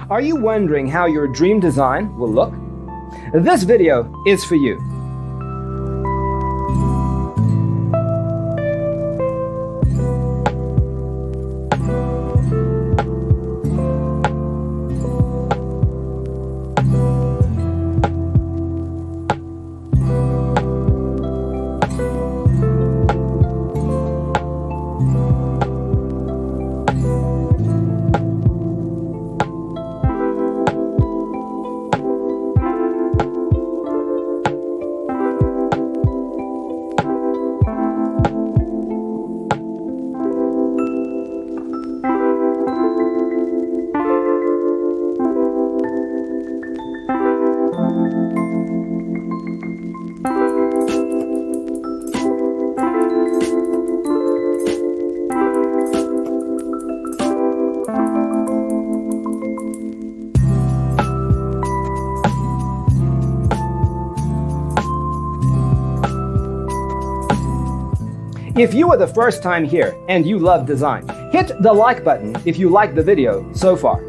Are you wondering how your dream design will look? This video is for you. If you are the first time here and you love design, hit the like button if you like the video so far.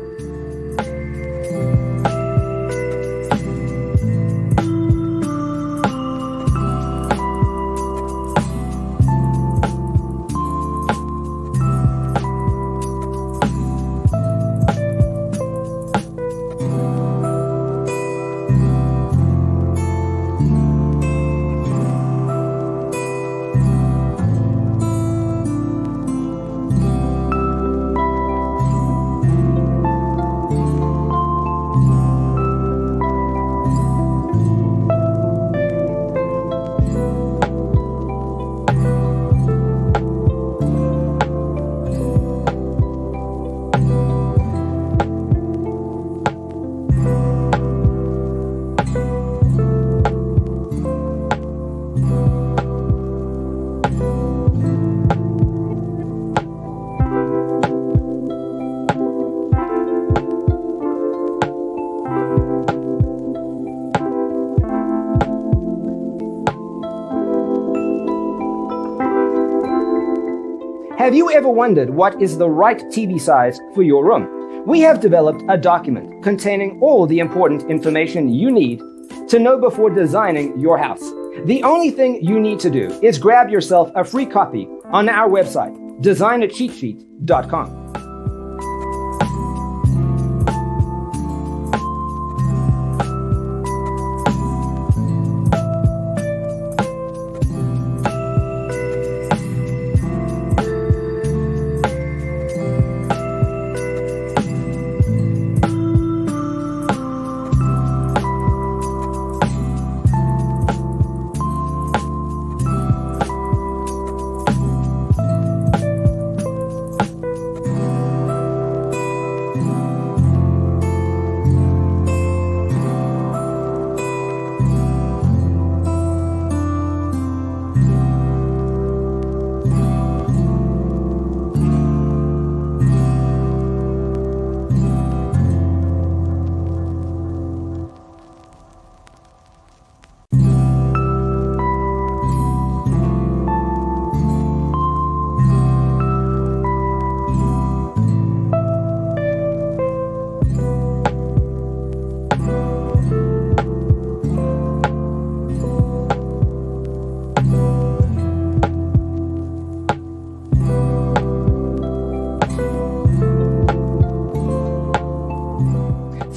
Have you ever wondered what is the right TV size for your room? We have developed a document containing all the important information you need to know before designing your house. The only thing you need to do is grab yourself a free copy on our website, designacheatsheet.com.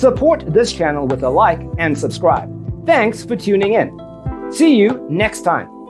Support this channel with a like and subscribe. Thanks for tuning in. See you next time.